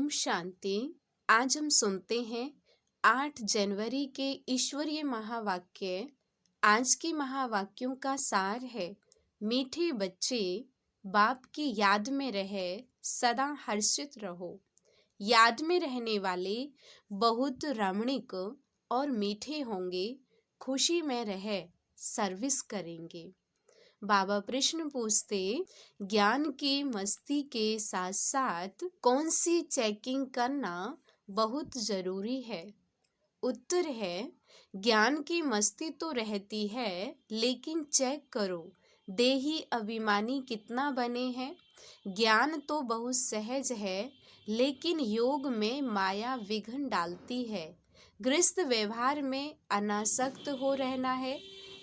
ओम शांति। आज हम सुनते हैं 8 जनवरी के ईश्वरीय महावाक्य। आज के महावाक्यों का सार है, मीठे बच्चे बाप की याद में रहे सदा हर्षित रहो। याद में रहने वाले बहुत रमणीक और मीठे होंगे, खुशी में रहे सर्विस करेंगे। बाबा प्रश्न पूछते, ज्ञान की मस्ती के साथ साथ कौन सी चेकिंग करना बहुत जरूरी है? उत्तर है, ज्ञान की मस्ती तो रहती है, लेकिन चेक करो देही अभिमानी कितना बने हैं। ज्ञान तो बहुत सहज है, लेकिन योग में माया विघ्न डालती है। गृहस्थ व्यवहार में अनासक्त हो रहना है।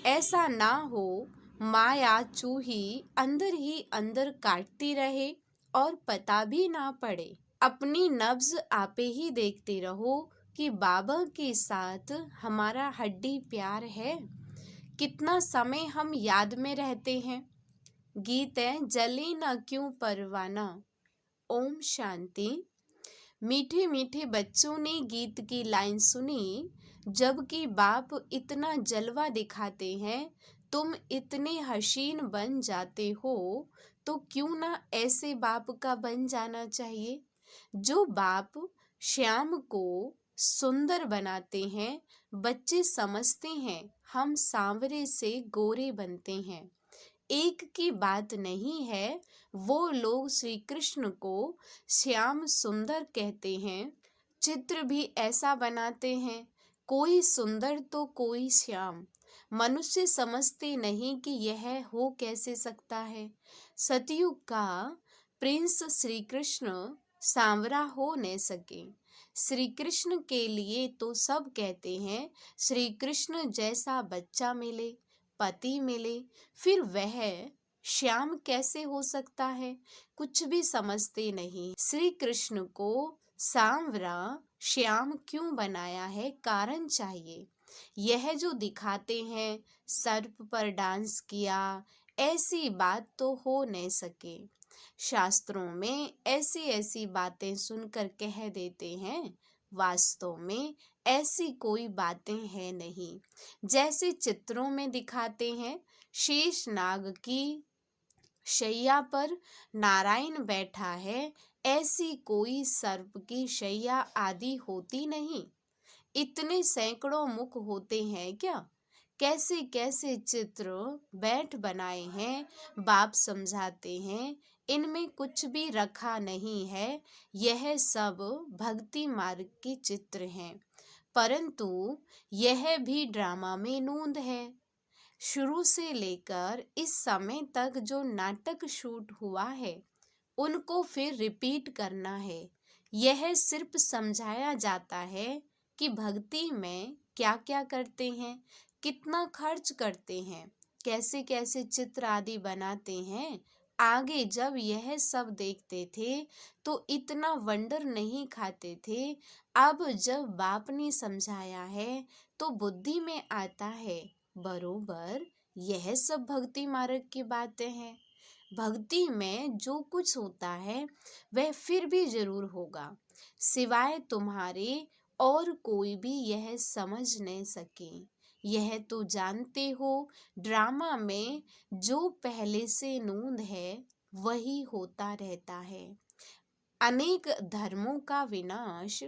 ऐसा ना हो माया चूही अंदर ही अंदर काटती रहे और पता भी ना पड़े। अपनी नब्ज आपे ही देखते रहो कि बाबा के साथ हमारा हड्डी प्यार है। कितना समय हम याद में रहते हैं। गीत है, जले न क्यों परवाना। ओम शांति। मीठे मीठे बच्चों ने गीत की लाइन सुनी, जबकि बाप इतना जलवा दिखाते हैं, तुम इतने हसीन बन जाते हो, तो क्यों ना ऐसे बाप का बन जाना चाहिए। जो बाप श्याम को सुंदर बनाते हैं, बच्चे समझते हैं हम सांवरे से गोरे बनते हैं। एक की बात नहीं है, वो लोग श्री कृष्ण को श्याम सुंदर कहते हैं, चित्र भी ऐसा बनाते हैं, कोई सुंदर तो कोई श्याम। मनुष्य समझते नहीं कि यह हो कैसे सकता है। सतयुग का प्रिंस श्री कृष्ण सांवरा हो न सके। श्री कृष्ण के लिए तो सब कहते हैं, श्री कृष्ण जैसा बच्चा मिले, पति मिले, फिर वह श्याम कैसे हो सकता है। कुछ भी समझते नहीं। श्री कृष्ण को सांवरा श्याम क्यों बनाया है, कारण चाहिए। यह जो दिखाते हैं सर्प पर डांस किया, ऐसी बात तो हो न सके। शास्त्रों में ऐसी ऐसी बातें सुनकर कह देते हैं, वास्तव में ऐसी कोई बातें हैं नहीं। जैसे चित्रों में दिखाते हैं, शेष नाग की शैया पर नारायण बैठा है, ऐसी कोई सर्प की शैया आदि होती नहीं। इतने सैकड़ों मुख होते हैं क्या। कैसे कैसे चित्र बैठ बनाए हैं, बाप समझाते हैं, इनमें कुछ भी रखा नहीं है। यह सब भक्ति मार्ग के चित्र हैं, परंतु यह भी ड्रामा में नूंद है। शुरू से लेकर इस समय तक जो नाटक शूट हुआ है, उनको फिर रिपीट करना है। यह सिर्फ समझाया जाता है कि भक्ति में क्या क्या करते हैं, कितना खर्च करते हैं, कैसे कैसे चित्र आदि बनाते हैं। आगे जब यह सब देखते थे तो इतना वंडर नहीं खाते थे। अब जब बाप ने समझाया है तो बुद्धि में आता है, बरोबर यह सब भक्ति मार्ग की बातें हैं। भक्ति में जो कुछ होता है वह फिर भी जरूर होगा, सिवाय तुम्हारे और कोई भी यह समझ नहीं सके। यह तो जानते हो, ड्रामा में जो पहले से नूंद है वही होता रहता है। अनेक धर्मों का विनाश,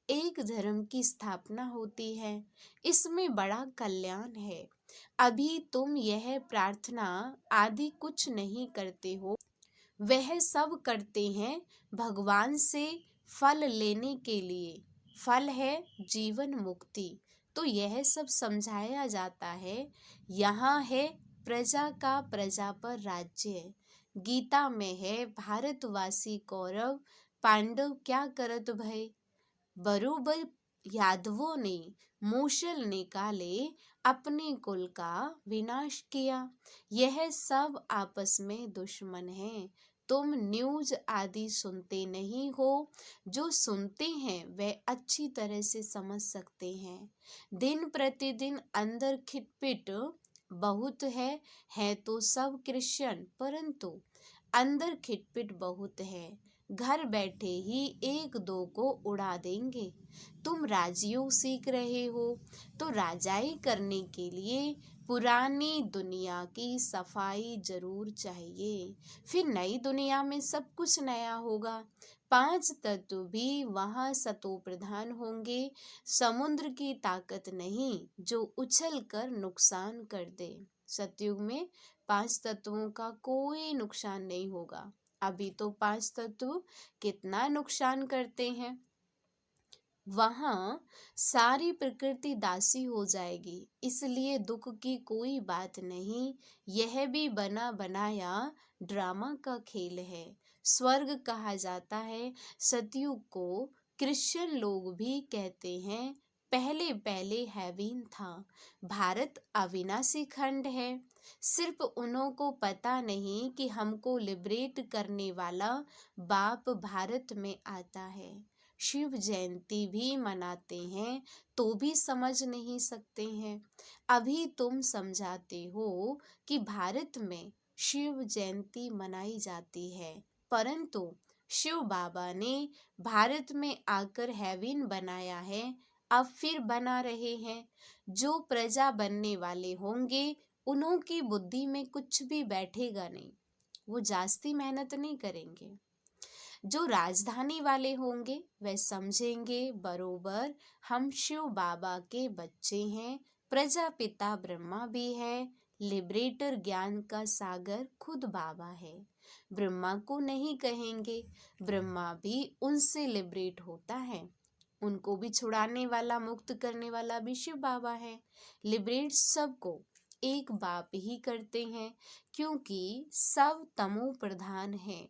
एक धर्म की स्थापना होती है, इसमें बड़ा कल्याण है। अभी तुम यह प्रार्थना आदि कुछ नहीं करते हो, वह सब करते हैं भगवान से फल लेने के लिए। फल है जीवन मुक्ति। तो यह सब समझाया जाता है। यहाँ है प्रजा का प्रजा पर राज्य। गीता में है, भारतवासी कौरव पांडव क्या करत भय। बरोबर यादवों ने मूसल निकाले, अपने कुल का विनाश किया। यह सब आपस में दुश्मन हैं। तुम न्यूज आदि सुनते नहीं हो, जो सुनते हैं वे अच्छी तरह से समझ सकते हैं। दिन प्रतिदिन अंदर खिटपिट बहुत है तो सब क्रिश्चियन, परंतु अंदर खिटपिट बहुत है। घर बैठे ही एक दो को उड़ा देंगे। तुम राजयोग सीख रहे हो तो राजाई करने के लिए पुरानी दुनिया की सफाई जरूर चाहिए, फिर नई दुनिया में सब कुछ नया होगा। 5 तत्व भी वहाँ सतो प्रधान होंगे। समुद्र की ताकत नहीं जो उछल कर नुकसान कर दे। सतयुग में 5 तत्वों का कोई नुकसान नहीं होगा। अभी तो 5 तत्व कितना नुकसान करते हैं। वहाँ सारी प्रकृति दासी हो जाएगी, इसलिए दुख की कोई बात नहीं। यह भी बना बनाया ड्रामा का खेल है। स्वर्ग कहा जाता है सतयुग को। क्रिश्चियन लोग भी कहते हैं पहले पहले हेवन था। भारत अविनाशी खंड है। सिर्फ उन्हों को पता नहीं कि हमको लिबरेट करने वाला बाप भारत में आता है। शिव जयंती भी मनाते हैं तो भी समझ नहीं सकते हैं। अभी तुम समझाते हो कि भारत में शिव जयंती मनाई जाती है, परंतु शिव बाबा ने भारत में आकर हेवन बनाया है, अब फिर बना रहे हैं। जो प्रजा बनने वाले होंगे उन्हों की बुद्धि में कुछ भी बैठेगा नहीं, वो जास्ती मेहनत नहीं करेंगे। जो राजधानी वाले होंगे वह समझेंगे बरोबर हम शिव बाबा के बच्चे हैं। प्रजापिता ब्रह्मा भी है, लिबरेटर ज्ञान का सागर खुद बाबा है। ब्रह्मा को नहीं कहेंगे, ब्रह्मा भी उनसे लिबरेट होता है। उनको भी छुड़ाने वाला मुक्त करने वाला भी शिव बाबा है। लिबरेट सबको एक बाप ही करते हैं, क्योंकि सब तमो प्रधान है।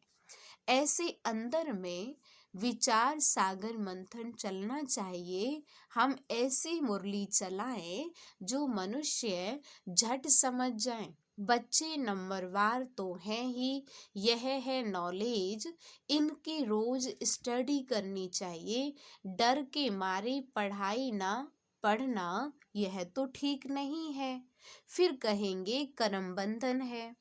ऐसे अंदर में विचार सागर मंथन चलना चाहिए। हम ऐसी मुरली चलाएं जो मनुष्य झट समझ जाएं। बच्चे नंबरवार तो हैं ही, यह है नॉलेज। इनकी रोज स्टडी करनी चाहिए। डर के मारे पढ़ाई ना पढ़ना यह तो ठीक नहीं है। फिर कहेंगे करम बंधन है।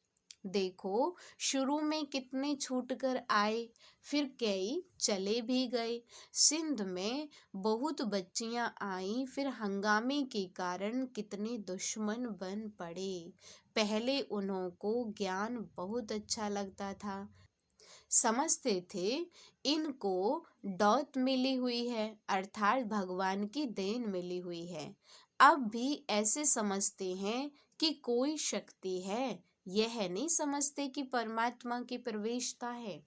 देखो शुरू में कितने छूट कर आए, फिर कई चले भी गए। सिंध में बहुत बच्चियां आई, फिर हंगामे के कारण कितने दुश्मन बन पड़े। पहले उन्हों को ज्ञान बहुत अच्छा लगता था, समझते थे इनको दौलत मिली हुई है, अर्थात भगवान की देन मिली हुई है। अब भी ऐसे समझते हैं कि कोई शक्ति है, यह नहीं समझते कि परमात्मा की प्रवेशता है।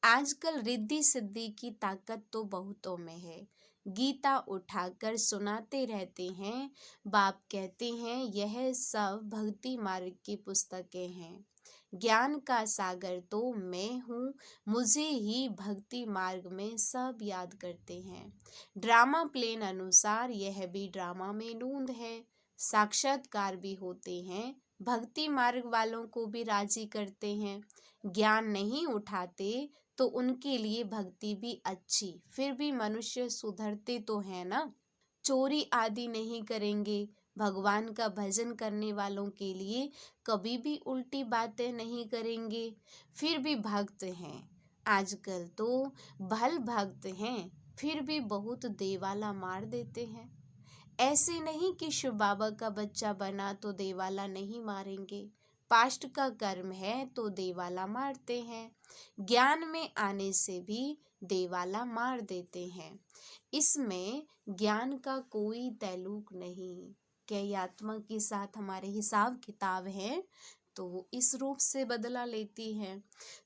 आजकल रिद्धि सिद्धि की ताकत तो बहुतों में है। गीता उठाकर सुनाते रहते हैं। बाप कहते हैं यह सब भक्ति मार्ग की पुस्तकें हैं। ज्ञान का सागर तो मैं हूँ, मुझे ही भक्ति मार्ग में सब याद करते हैं। ड्रामा प्लेन अनुसार यह भी ड्रामा में नूंद है। साक्षात्कार भी होते हैं, भक्ति मार्ग वालों को भी राजी करते हैं। ज्ञान नहीं उठाते तो उनके लिए भक्ति भी अच्छी, फिर भी मनुष्य सुधरते तो है ना। चोरी आदि नहीं करेंगे। भगवान का भजन करने वालों के लिए कभी भी उल्टी बातें नहीं करेंगे, फिर भी भक्त हैं। आजकल तो भल भक्त हैं, फिर भी बहुत देवाला मार देते हैं। ऐसे नहीं कि शिव बाबा का बच्चा बना तो देवाला नहीं मारेंगे। पास्ट का कर्म है तो देवाला मारते हैं। ज्ञान में आने से भी देवाला मार देते हैं। इसमें ज्ञान का कोई तैलुक नहीं। क्या ये आत्मा के साथ हमारे हिसाब किताब है तो वो इस रूप से बदला लेती है।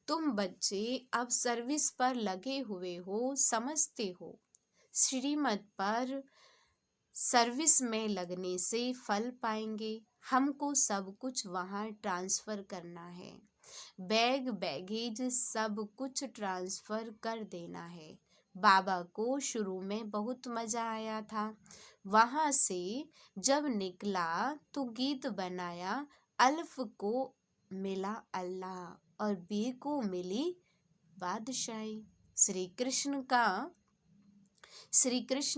तुम बच्चे अब सर्विस पर लगे हुए हो, समझते हो श्रीमत पर सर्विस में लगने से फल पाएंगे। हमको सब कुछ वहाँ ट्रांसफर करना है, बैग बैगेज सब कुछ ट्रांसफर कर देना है। बाबा को शुरू में बहुत मजा आया था। वहाँ से जब निकला तो गीत बनाया, अल्फ को मिला अल्लाह और बी को मिली बादशाही। श्री कृष्ण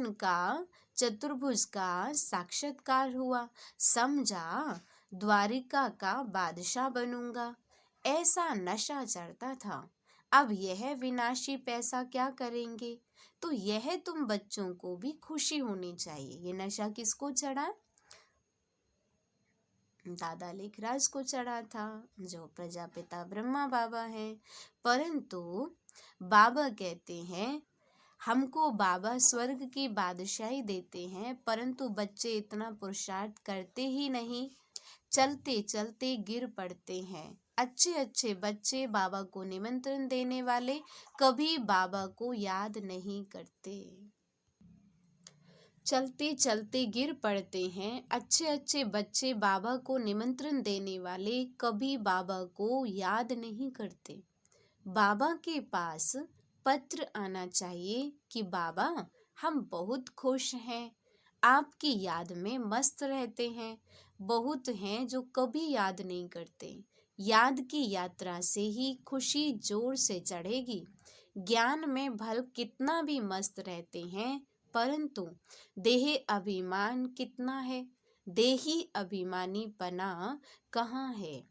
का चतुर्भुज का साक्षात्कार हुआ। समझा द्वारिका का बादशाह बनूंगा, ऐसा नशा चढ़ता था। अब यह विनाशी पैसा क्या करेंगे। तो यह तुम बच्चों को भी खुशी होनी चाहिए। ये नशा किसको चढ़ा? दादा लेखराज को चढ़ा था, जो प्रजापिता ब्रह्मा बाबा हैं। परंतु बाबा कहते हैं हमको बाबा स्वर्ग की बादशाही देते हैं, परंतु बच्चे इतना पुरुषार्थ करते ही नहीं, चलते चलते गिर पड़ते हैं। अच्छे अच्छे बच्चे बाबा को निमंत्रण देने वाले कभी बाबा को याद नहीं करते, चलते चलते गिर पड़ते हैं। अच्छे अच्छे बच्चे बाबा को निमंत्रण देने वाले कभी बाबा को याद नहीं करते। बाबा के पास पत्र आना चाहिए कि बाबा हम बहुत खुश हैं, आपकी याद में मस्त रहते हैं। बहुत हैं जो कभी याद नहीं करते। याद की यात्रा से ही खुशी जोर से चढ़ेगी। ज्ञान में भल कितना भी मस्त रहते हैं, परंतु देह अभिमान कितना है, देही अभिमानी पना कहाँ है।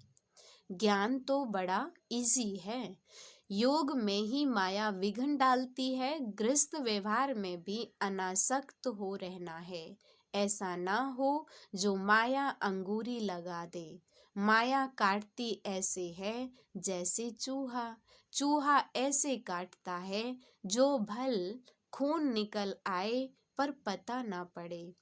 ज्ञान तो बड़ा इजी है, योग में ही माया विघ्न डालती है। गृहस्थ व्यवहार में भी अनासक्त हो रहना है। ऐसा ना हो जो माया अंगूरी लगा दे। माया काटती ऐसे है जैसे चूहा, चूहा ऐसे काटता है जो भल खून निकल आए पर पता ना पड़े।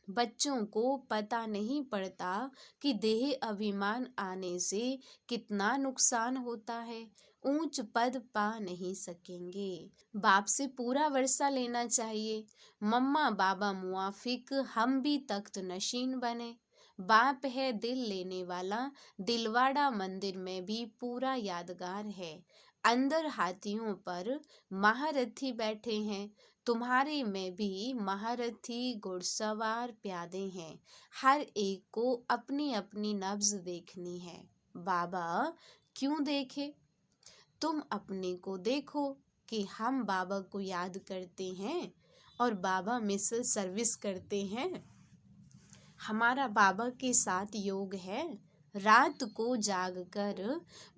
बच्चों को पता नहीं पड़ता कि देह अभिमान आने से कितना नुकसान होता है। ऊंच पद पा नहीं सकेंगे। बाप से पूरा वर्षा लेना चाहिए। मम्मा बाबा मुआफिक हम भी तख्त नशीन बने। बाप है दिल लेने वाला, दिलवाड़ा मंदिर में भी पूरा यादगार है। अंदर हाथियों पर महारथी बैठे हैं, तुम्हारे में भी महारथी घुड़सवार प्यादे हैं। हर एक को अपनी अपनी नब्ज देखनी है। बाबा क्यों देखे? तुम अपने को देखो कि हम बाबा को याद करते हैं और बाबा मिसल सर्विस करते हैं। हमारा बाबा के साथ योग है। रात को जागकर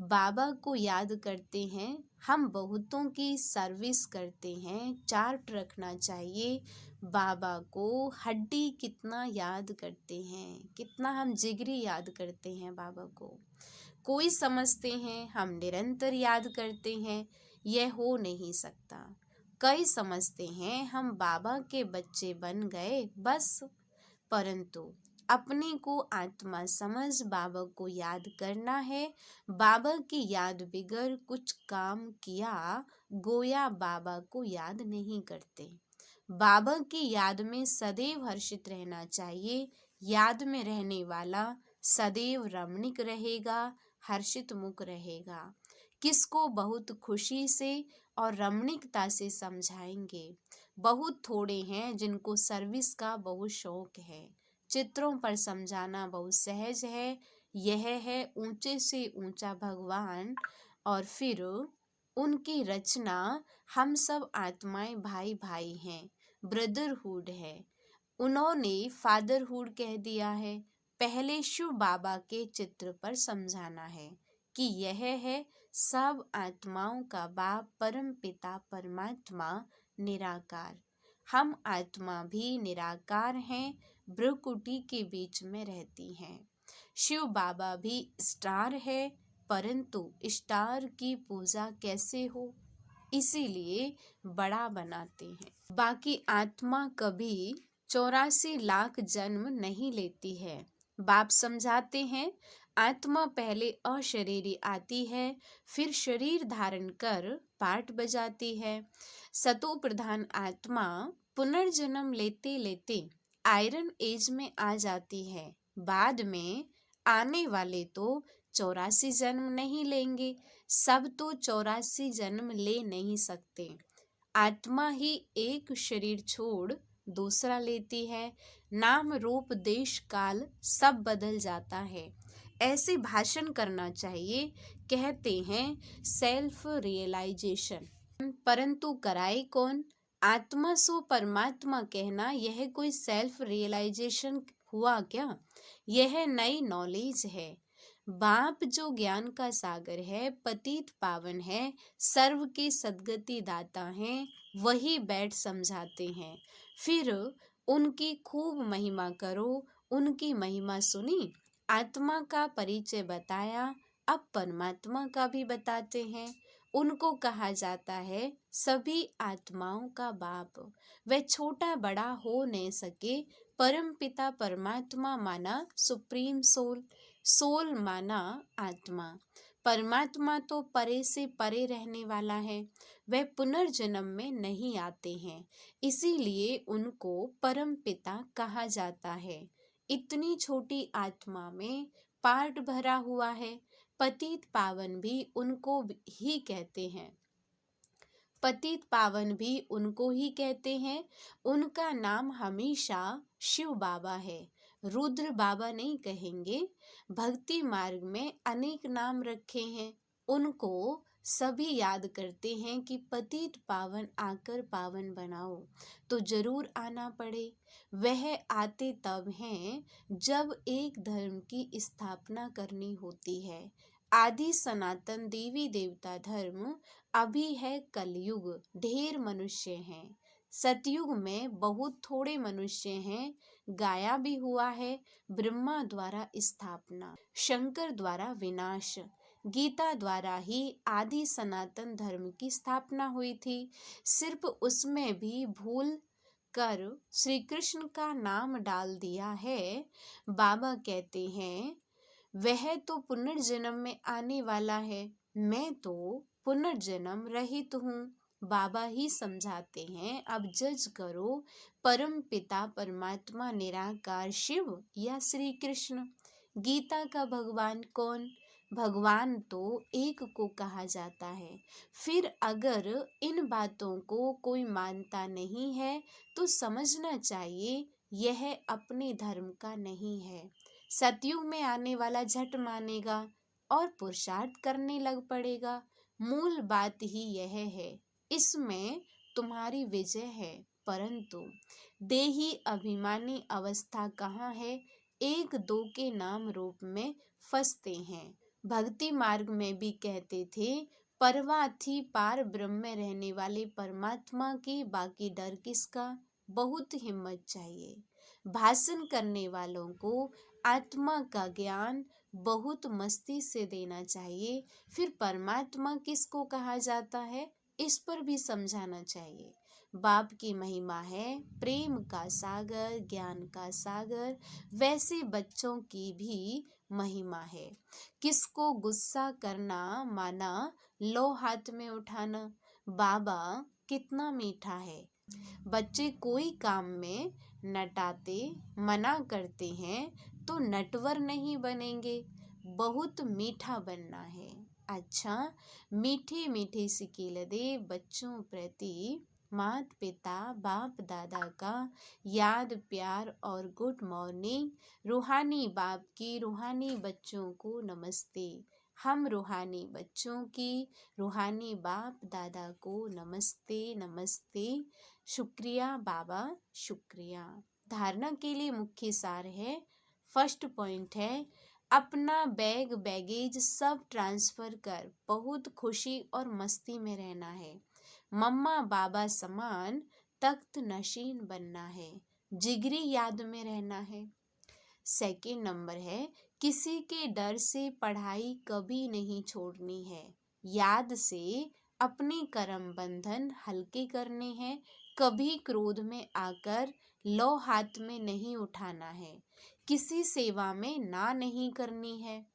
बाबा को याद करते हैं। हम बहुतों की सर्विस करते हैं। चार्ट रखना चाहिए। बाबा को हड्डी कितना याद करते हैं, कितना हम जिगरी याद करते हैं बाबा को। कोई समझते हैं हम निरंतर याद करते हैं, यह हो नहीं सकता। कई समझते हैं हम बाबा के बच्चे बन गए बस, परंतु अपने को आत्मा समझ बाबा को याद करना है। बाबा की याद बिगर कुछ काम किया गोया बाबा को याद नहीं करते। बाबा की याद में सदैव हर्षित रहना चाहिए। याद में रहने वाला सदैव रमणीक रहेगा, हर्षित मुख रहेगा। किसको बहुत खुशी से और रमणीकता से समझाएंगे। बहुत थोड़े हैं जिनको सर्विस का बहुत शौक है। चित्रों पर समझाना बहुत सहज है। यह है ऊंचे से ऊंचा भगवान और फिर उनकी रचना। हम सब आत्माएं भाई भाई हैं, ब्रदरहुड है। उन्होंने फादरहुड कह दिया है। पहले शिव बाबा के चित्र पर समझाना है कि यह है सब आत्माओं का बाप परम पिता परमात्मा निराकार। हम आत्मा भी निराकार हैं, भ्रुकुटी के बीच में रहती हैं। शिव बाबा भी स्टार है, परंतु स्टार की पूजा कैसे हो, इसीलिए बड़ा बनाते हैं। बाकी आत्मा कभी 84 लाख जन्म नहीं लेती है। बाप समझाते हैं आत्मा पहले अशरीरी आती है, फिर शरीर धारण कर पाठ बजाती है। सतो प्रधान आत्मा पुनर्जन्म लेते लेते आयरन एज में आ जाती है। बाद में आने वाले तो 84 जन्म नहीं लेंगे। सब तो 84 जन्म ले नहीं सकते। आत्मा ही एक शरीर छोड़ दूसरा लेती है। नाम रूप देश काल सब बदल जाता है। ऐसे भाषण करना चाहिए। कहते हैं सेल्फ रियलाइजेशन, परंतु कराए कौन? आत्मा सो परमात्मा कहना, यह कोई सेल्फ रियलाइजेशन हुआ क्या? यह नई नॉलेज है। बाप जो ज्ञान का सागर है, पतित पावन है, सर्व के सद्गति दाता हैं, वही बैठ समझाते हैं। फिर उनकी खूब महिमा करो। उनकी महिमा सुनी, आत्मा का परिचय बताया, अब परमात्मा का भी बताते हैं। उनको कहा जाता है सभी आत्माओं का बाप। वह छोटा बड़ा हो नहीं सके, परम पिता परमात्मा माना सुप्रीम सोल। सोल माना आत्मा। परमात्मा तो परे से परे रहने वाला है, वह पुनर्जन्म में नहीं आते हैं, इसीलिए उनको परम पिता कहा जाता है। इतनी छोटी आत्मा में पार्ट भरा हुआ है। पतित पावन भी उनको ही कहते हैं। पतित पावन भी उनको ही कहते हैं। उनका नाम हमेशा शिव बाबा है, रुद्र बाबा नहीं कहेंगे। भक्ति मार्ग में अनेक नाम रखे हैं, उनको सभी याद करते हैं कि पतित पावन आकर पावन बनाओ, तो जरूर आना पड़े। वह आते तब हैं जब एक धर्म की स्थापना करनी होती है। आदि सनातन देवी देवता धर्म अभी है कलयुग, ढेर मनुष्य हैं। सतयुग में बहुत थोड़े मनुष्य हैं। गाया भी हुआ है, ब्रह्मा द्वारा स्थापना, शंकर द्वारा विनाश। गीता द्वारा ही आदि सनातन धर्म की स्थापना हुई थी। सिर्फ उसमें भी भूल कर श्री कृष्ण का नाम डाल दिया है। बाबा कहते हैं वह तो पुनर्जन्म में आने वाला है, मैं तो पुनर्जन्म रहित हूँ। बाबा ही समझाते हैं अब जज करो, परम पिता परमात्मा निराकार शिव या श्री कृष्ण। गीता का भगवान कौन? भगवान तो एक को कहा जाता है। फिर अगर इन बातों को कोई मानता नहीं है तो समझना चाहिए यह अपने धर्म का नहीं है। सतयुग में आने वाला झट मानेगा और पुरुषार्थ करने लग पड़ेगा। मूल बात ही यह है, इसमें तुम्हारी विजय है। परंतु देही अभिमानी अवस्था कहाँ है? एक दो के नाम रूप में फंसते हैं। भक्ति मार्ग में भी कहते थे परवाह थी पार ब्रह्म में रहने वाले परमात्मा की, बाकी डर किसका? बहुत हिम्मत चाहिए। भाषण करने वालों को आत्मा का ज्ञान बहुत मस्ती से देना चाहिए। फिर परमात्मा किसको कहा जाता है, इस पर भी समझाना चाहिए। बाप की महिमा है प्रेम का सागर, ज्ञान का सागर। वैसे बच्चों की भी महिमा है। किसको गुस्सा करना माना लो हाथ में उठाना। बाबा कितना मीठा है। बच्चे कोई काम में नटाते मना करते हैं तो नटवर नहीं बनेंगे, बहुत मीठा बनना है। अच्छा, मीठे मीठे सिकील दे बच्चों प्रति माता पिता बाप दादा का याद प्यार और गुड मॉर्निंग। रूहानी बाप की रूहानी बच्चों को नमस्ते। हम रूहानी बच्चों की रूहानी बाप दादा को नमस्ते नमस्ते। शुक्रिया बाबा, शुक्रिया। धारणा के लिए मुख्य सार है, फर्स्ट पॉइंट है अपना बैग बैगेज सब ट्रांसफर कर बहुत खुशी और मस्ती में रहना है। मम्मा बाबा समान तख्त नशीन बनना है, जिगरी याद में रहना है। सेकेंड नंबर है किसी के डर से पढ़ाई कभी नहीं छोड़नी है। याद से अपने कर्म बंधन हल्के करने हैं। कभी क्रोध में आकर लो हाथ में नहीं उठाना है। किसी सेवा में ना नहीं करनी है।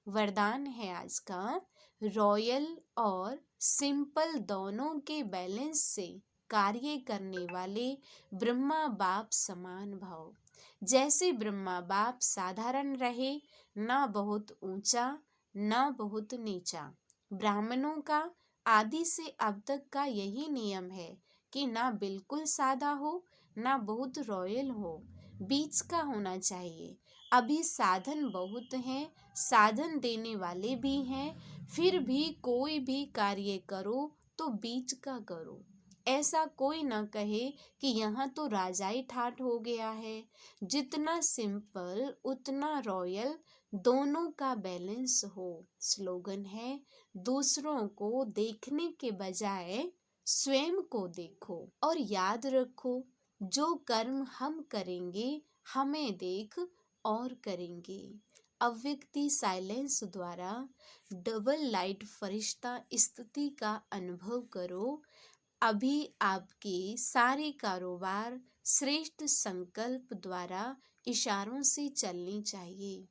वरदान है आज का, रॉयल और सिंपल दोनों के बैलेंस से कार्य करने वाले ब्रह्मा बाप समान भाव। जैसे ब्रह्मा बाप साधारण रहे, ना बहुत ऊंचा ना बहुत नीचा। ब्राह्मणों का आदि से अब तक का यही नियम है कि ना बिल्कुल सादा हो ना बहुत रॉयल हो, बीच का होना चाहिए। अभी साधन बहुत हैं, साधन देने वाले भी हैं, फिर भी कोई भी कार्य करो तो बीच का करो। ऐसा कोई न कहे कि यहाँ तो राजाई ठाठ हो गया है। जितना सिंपल उतना रॉयल, दोनों का बैलेंस हो। स्लोगन है, दूसरों को देखने के बजाय स्वयं को देखो। और याद रखो, जो कर्म हम करेंगे हमें देख और करेंगे। अव्यक्ति साइलेंस द्वारा डबल लाइट फरिश्ता स्थिति का अनुभव करो। अभी आपके सारे कारोबार श्रेष्ठ संकल्प द्वारा इशारों से चलनी चाहिए।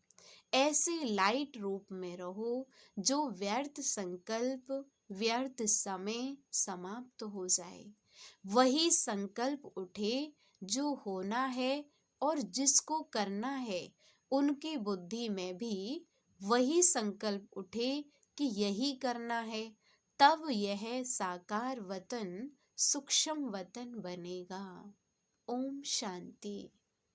ऐसे लाइट रूप में रहो जो व्यर्थ संकल्प, व्यर्थ समय समाप्त हो जाए। वही संकल्प उठे जो होना है, और जिसको करना है उनकी बुद्धि में भी वही संकल्प उठे कि यही करना है। तब यह साकार वतन सूक्ष्म वतन बनेगा। ओम शांति।